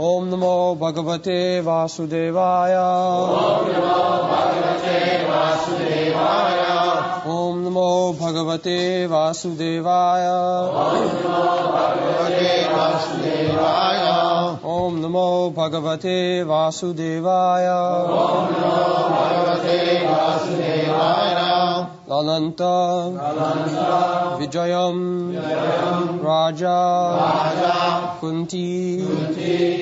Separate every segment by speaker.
Speaker 1: Om Namo Bhagavate Vasudevaya. Om Namo Bhagavate Vasudevaya. Om Namo Bhagavate Vasudevaya. Ananta Vijayam Raja Kunti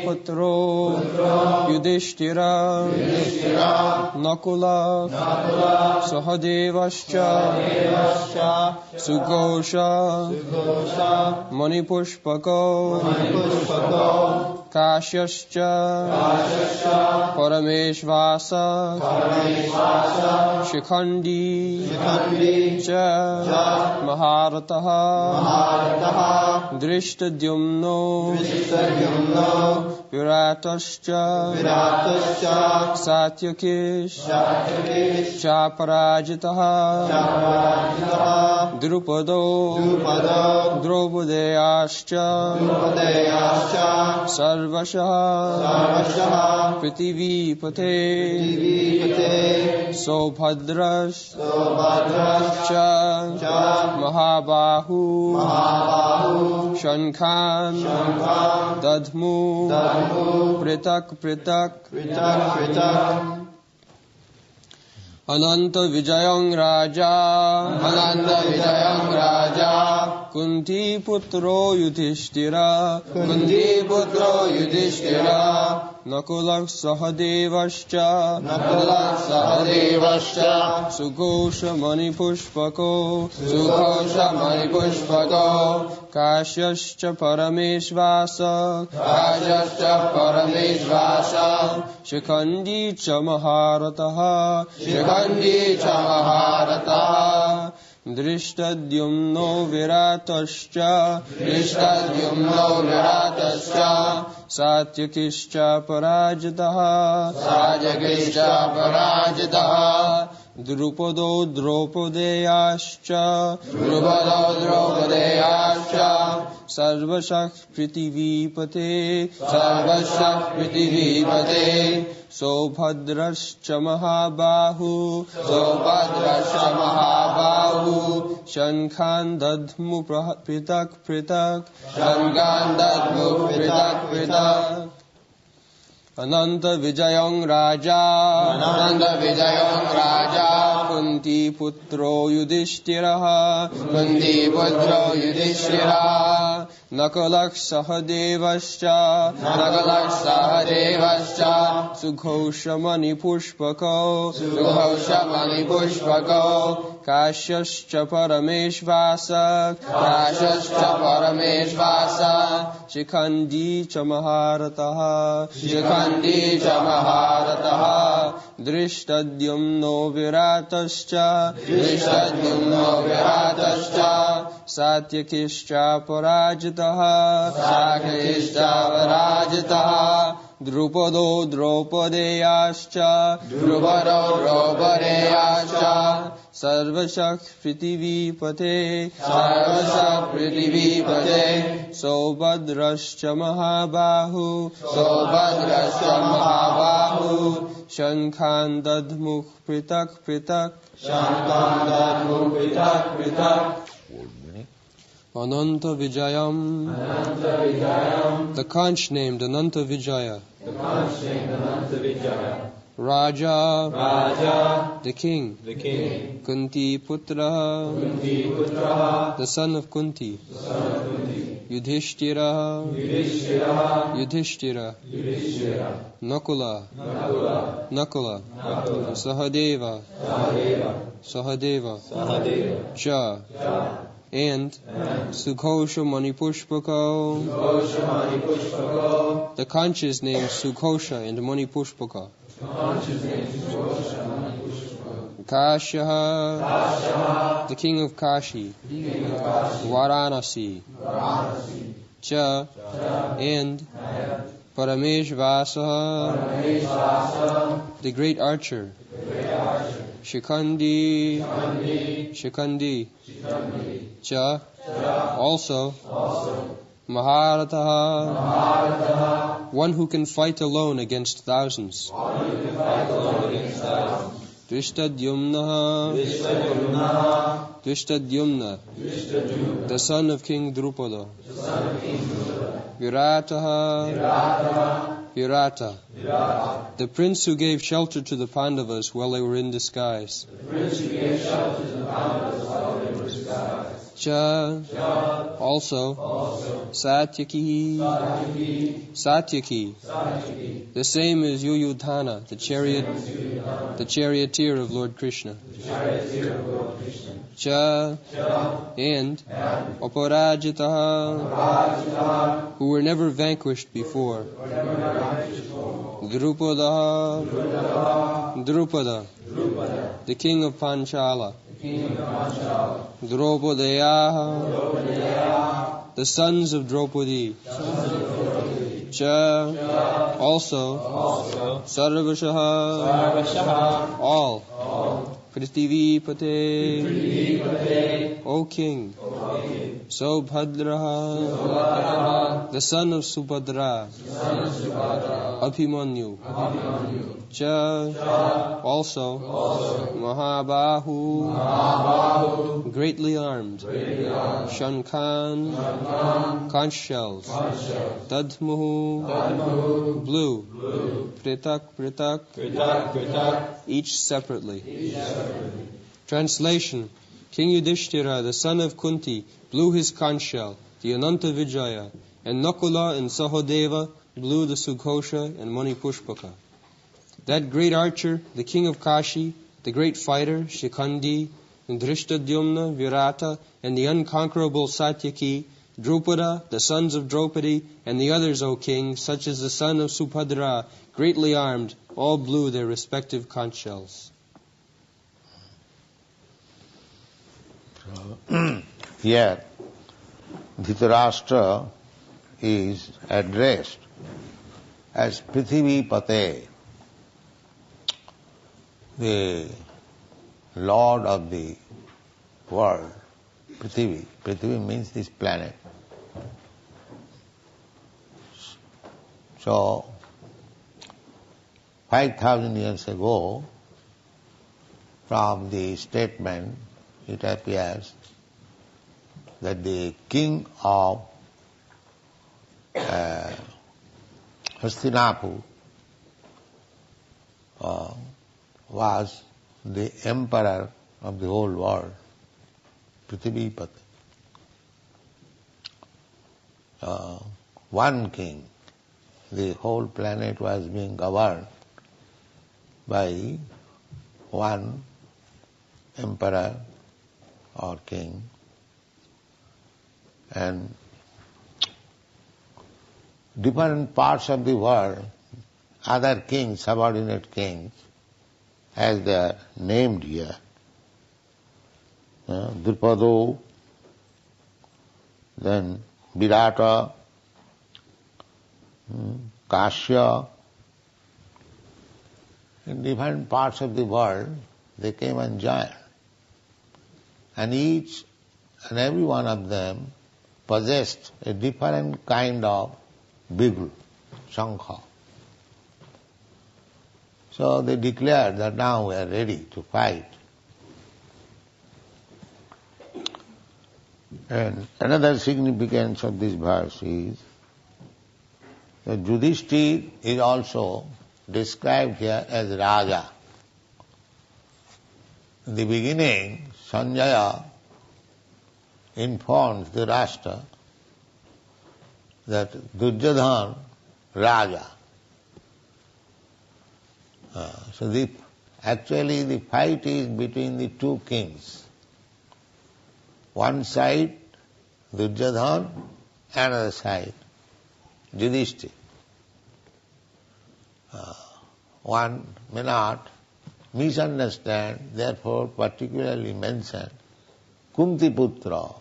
Speaker 1: Putro Yudhishthira Nakula Sahadevascha Sughosha Manipushpako Kashyascha Parameshvasa Shikhandi Cha Maharataha Drishtadyumno Viratascha Satyakish Chaparajitaha Drupado Draupadeyascha Sarvashaha Prithivipate Sobhadrash Cha Mahabahu Shankhan Dadmu Pritak Ananta Vijayang Raja Kunti Putro Yudhishthira Nakulak Sahadevascha Sughosha Manipushpako Kashyascha Parameshvasa Shikhandi Cha Maharataha Drishtadyumno Viratascha Satyakishcha Parajitaha Drupado Draupadeyascha Sarvashak Prithivipate Sobhadrascha Mahabahu Shankhan Dadmu Pritak Ananta Vijayang Raja Kunti Putro Yudhishthira Nakalak Sahadevascha Sughosha Manipushpako Kashyascha Parameshvasa Shikhandi Cha Maharataha Drishtadyumno Viratascha Satyakishcha Parajitaha Drupado Draupadeyascha Sarvashak Prithivipate Sobhadrascha Mahabahu Shankhan Dadmu Pritak Ananta Vijayam. The conch named Ananta Vijaya. Raja, the king. Kunti Putra, the son of Kunti. Yudhishthira, Nakula, Sahadeva, Cha, and Sughosha Manipushpaka. The conch is named Sughosha and Manipushpaka. Kashyaha, the king of Kashi. Varanasi, Cha, and Parameshvasa, the great archer. Shikhandi, Cha, also Maharataha, one who can fight alone against thousands. Drishtadyumna, the son of King Drupada. Virata, the prince who gave shelter to the Pandavas while they were in disguise. Cha, also, Satyaki, the same as Yuyudhana, the charioteer of Lord Krishna. Cha, and Aparajitaha, who were never vanquished before. Drupada, the king of Panchala. Draupadaya, the sons of Draupadi. Cha, also, Sarvashaha, all. Prithivipate, O king. Sobhadraha, the son of Subhadra. Abhimanyu. Cha, also, Mahabahu, greatly armed. Shankhan, conch shells. Dadmuhu, blue. Pritak, each separately. Translation: King Yudhishthira, the son of Kunti, blew his conch shell, the Ananta Vijaya, and Nakula and Sahodeva blew the Sughosha and Mani Pushpaka. That great archer, the king of Kashi, the great fighter, Shikhandi, and Drishtadyumna, Virata, and the unconquerable Satyaki, Drupada, the sons of Draupadi, and the others, O king, such as the son of Subhadra, greatly armed, all blew their respective conch shells.
Speaker 2: Here, Dhritarashtra is addressed as Prithivipate, the Lord of the world. Prithvi means this planet. So, 5,000 years ago, from the statement, it appears that the king of Hastinapur was the emperor of the whole world, Prithivipati. One king, the whole planet was being governed by one emperor or king, and different parts of the world, other kings, subordinate kings, as they are named here, Drupado, then Virata, Kashya, in different parts of the world they came and joined. And each and every one of them possessed a different kind of biglu, shankha. So they declared that now we are ready to fight. And another significance of this verse is that Yudhishthira is also described here as Raja. In the beginning, Sanjaya informs the Rashtra that Duryodhana Raja. So actually the fight is between the two kings. One side Duryodhana, another side Yudhishthira. One may not misunderstand, therefore particularly mention Kuntiputra.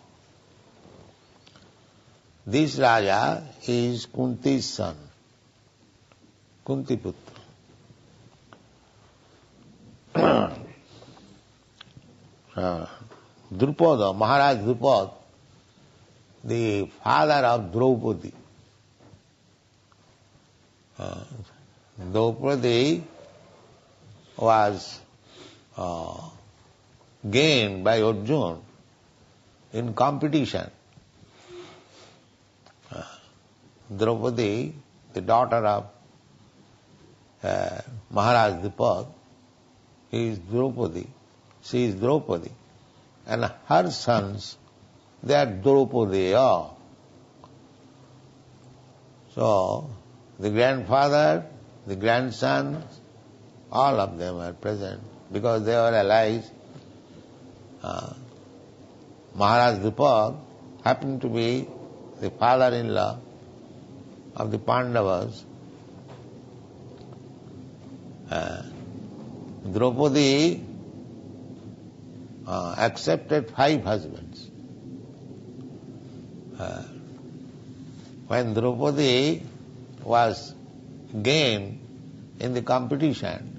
Speaker 2: This Raja is Kunti's son, Kuntiputra. Drupada, Maharaj Drupada, the father of Draupadi. Draupadi was gained by Arjuna in competition. Draupadi, the daughter of Maharaj Dipak, is Draupadi. She is Draupadi. And her sons, they are Draupadaya. So, the grandfather, the grandson, all of them are present because they were allies. Maharaj Dipak happened to be the father-in-law of the Pandavas. Draupadi accepted 5 husbands. When Draupadi was gained in the competition,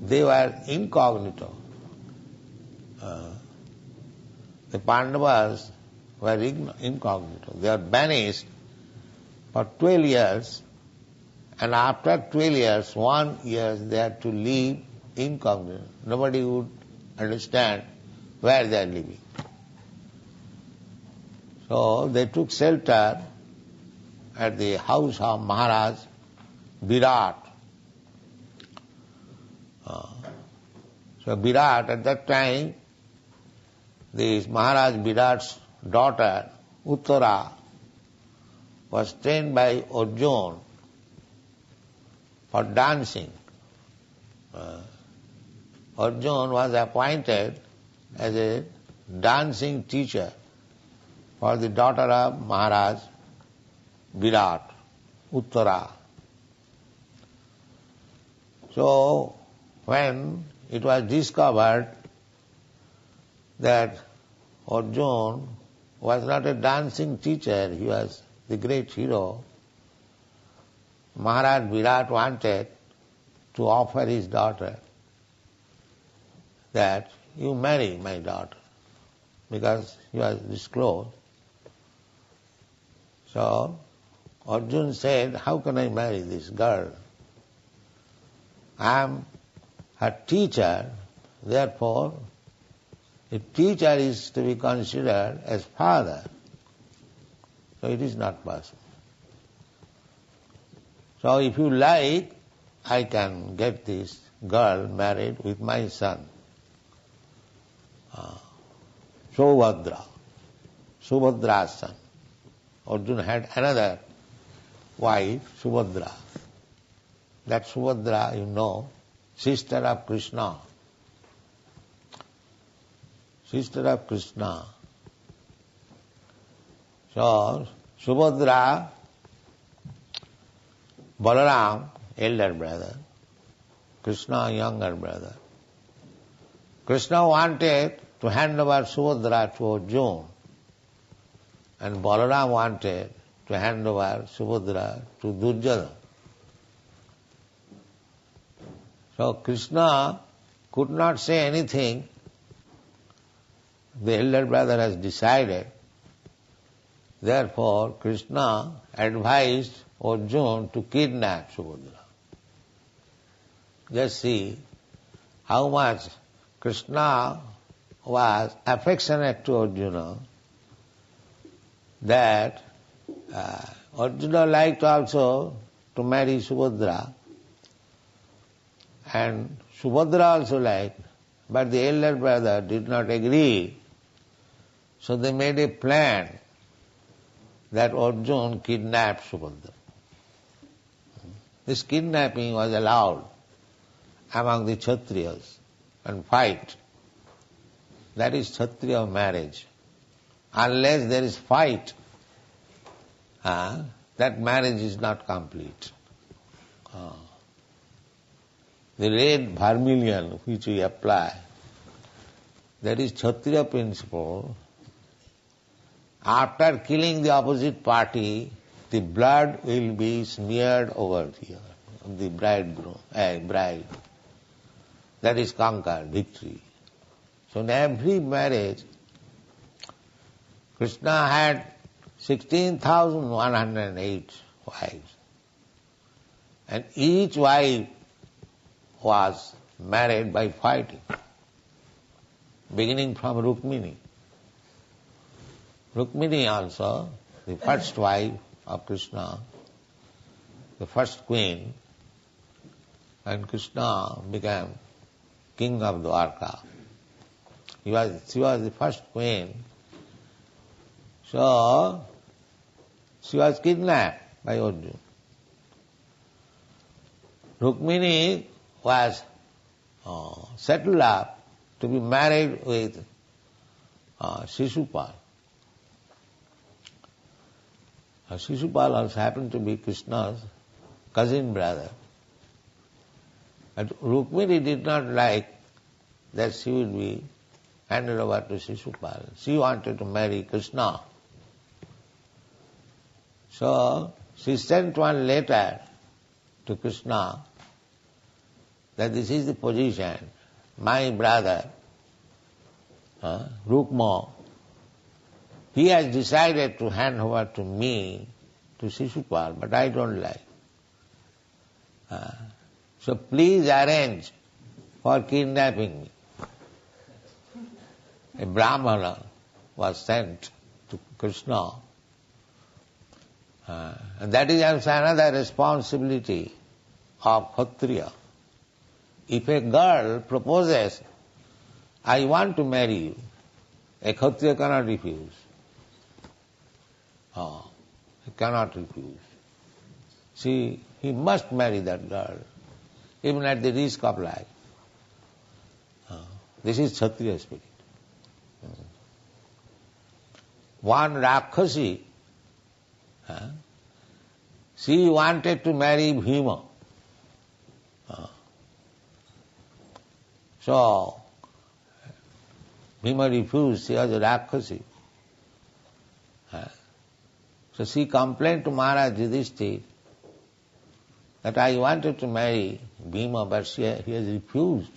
Speaker 2: they were incognito. The Pandavas were incognito. They were banished for 12 years, and after 12 years, 1 year they had to live incognito. Nobody would understand where they are living. So they took shelter at the house of Maharaj Virat. So Virat, at that time, this Maharaj Virat's daughter, Uttara, was trained by Arjuna for dancing. Arjuna was appointed as a dancing teacher for the daughter of Maharaj Virat, Uttara. So, when it was discovered that Arjuna was not a dancing teacher, he was the great hero, Maharaj Virat wanted to offer his daughter that you marry my daughter, because he was disclosed. So Arjuna said, how can I marry this girl? I am her teacher, therefore a teacher is to be considered as father. So it is not possible. So if you like, I can get this girl married with my son, Subhadra's son. Arjuna had another wife, Subhadra. That Subhadra, you know, sister of Krishna. Sister of Krishna. So, Subhadra, Balaram, elder brother, Krishna, younger brother. Krishna wanted to hand over Subhadra to Arjuna, and Balaram wanted to hand over Subhadra to Duryodhana. So Krishna could not say anything. The elder brother has decided. Therefore, Krishna advised Arjuna to kidnap Subhadra. Just see how much Krishna was affectionate to Arjuna, that Arjuna liked also to marry Subhadra, and Subhadra also liked, but the elder brother did not agree. So they made a plan that Arjuna kidnapped Subhadra. This kidnapping was allowed among the Kshatriyas, and fight. That is Kshatriya marriage. Unless there is fight, that marriage is not complete. The red vermilion which we apply, that is Kshatriya principle. After killing the opposite party, the blood will be smeared over here of the bride. That is conquered, victory. So in every marriage, Krishna had 16,108 wives. And each wife was married by fighting, beginning from Rukmini. Rukmini also, the first wife of Krishna, the first queen, and Krishna became king of Dwarka. She was the first queen. So, she was kidnapped by Arjuna. Rukmini was settled up to be married with Shishupal. Shishupal also happened to be Krishna's cousin brother. But Rukmini did not like that she would be handed over to Shishupal. She wanted to marry Krishna. So she sent one letter to Krishna that this is the position. My brother, Rukma, he has decided to hand over to me, to Shishupal, but I don't like. So please arrange for kidnapping me. A Brahmana was sent to Krishna. And that is also another responsibility of Kshatriya. If a girl proposes, I want to marry you, a Kshatriya cannot refuse. He cannot refuse. He must marry that girl, even at the risk of life. This is Kshatriya spirit. One Rakshasi, she wanted to marry Bhima. So, Bhima refused, she was a Rakshasi. So she complained to Maharaj Yudhishthira that I wanted to marry Bhima, but he has refused.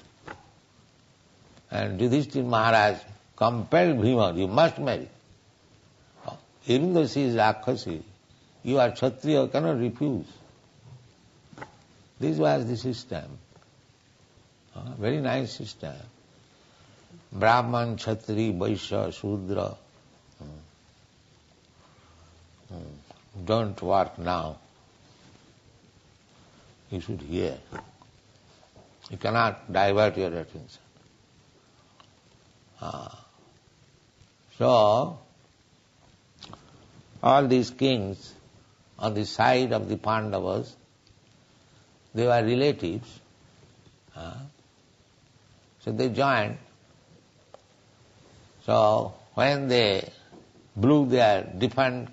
Speaker 2: And Yudhishthira Maharaj compelled Bhima, you must marry. Even though she is Rakshasi, you are Kshatriya, cannot refuse. This was the system. Very nice system. Brahman, Kshatri, Vaishya, Shudra. Don't work now. You should hear. You cannot divert your attention. So, all these kings on the side of the Pandavas, they were relatives. So they joined. So when they blew their different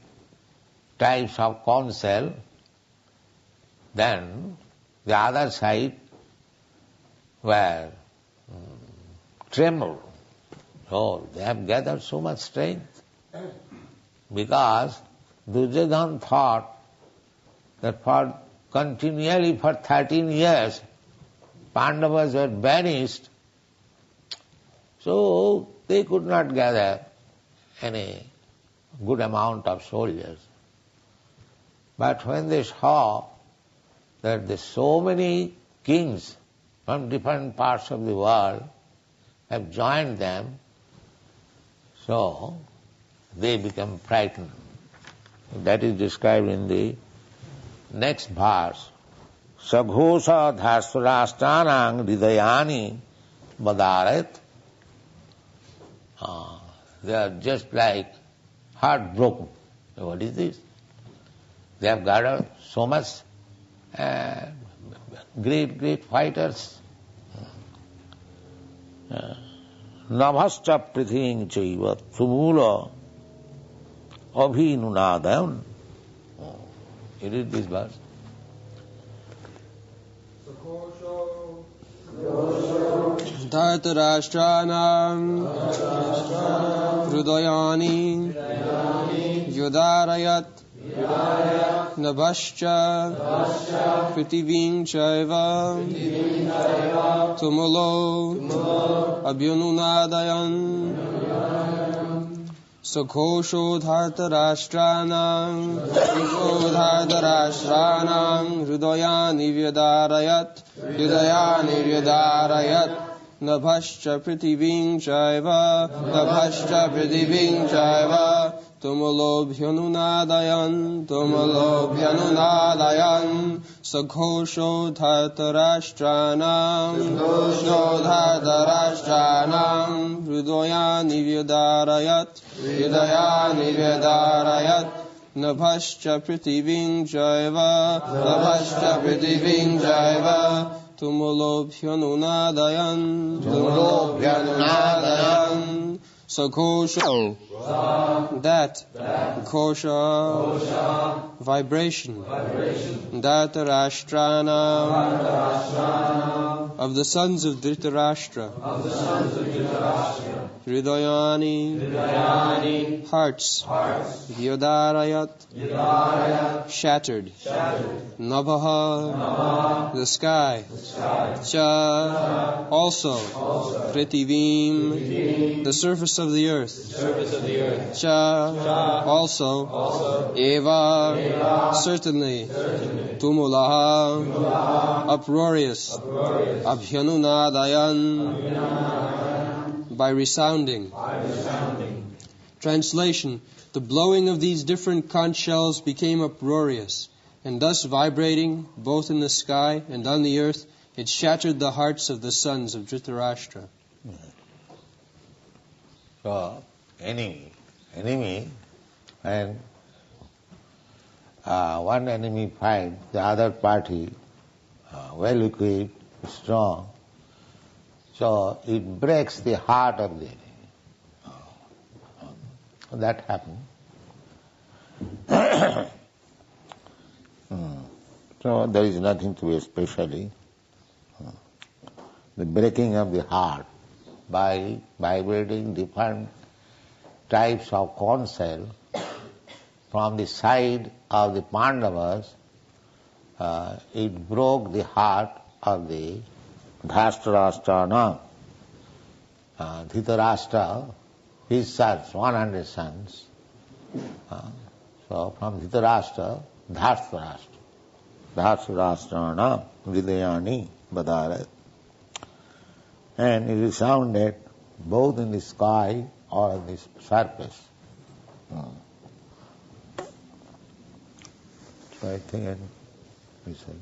Speaker 2: types of counsel, then the other side were trembled. Oh, they have gathered so much strength. Because Duryodhana thought that continually for 13 years Pandavas were banished, so they could not gather any good amount of soldiers. But when they saw that there so many kings from different parts of the world have joined them, so they become frightened. That is described in the next verse. Saghosha dhasrashtanang hridayani badaret. They are just like heartbroken. What is this? They have gathered so much great fighters. Navascha prithing chaiva tumula abhinunadam. You read this verse.
Speaker 1: Dhartarashtanam Hrudayani Yodarayat Nabhascha Prithiving Chaiva Tumulo Abhyununadayan. सघोषोधार्तराष्ट्राणां हृदयानि व्यदारयत् नभश्च पृथिवीं चैव तुमुलोऽभ्यनुनादयन् सघोषोधार्तराष्ट्राणां हृदयानि व्यदारयत् नभश्च पृथिवीं चैव तुमुलोऽभ्यनुनादयन् सघोषो that ghosha vibration Dhritarashtrana of the sons of Dhritarashtra Hridayani hearts Vyadarayat shattered Nabhaha the sky Cha also Prithivim the surface of the earth Cha also Eva certainly Tumulaha uproarious Abhyanunadayan by resounding. Translation: the blowing of these different conch shells became uproarious, and thus vibrating both in the sky and on the earth, it shattered the hearts of the sons of Dhritarashtra.
Speaker 2: So, enemy, and one enemy fights the other party, well equipped, strong, so it breaks the heart of the enemy. That happened. So there is nothing to be especially. The breaking of the heart by vibrating different types of conch shell from the side of the Pandavas, it broke the heart of the Dhritarashtra. Dhritarashtra, his sons, 100 sons. So from Dhritarashtra, Dhritarashtrana Hridayani Vadarat. And it resounded both in the sky or on the surface. So I think we said.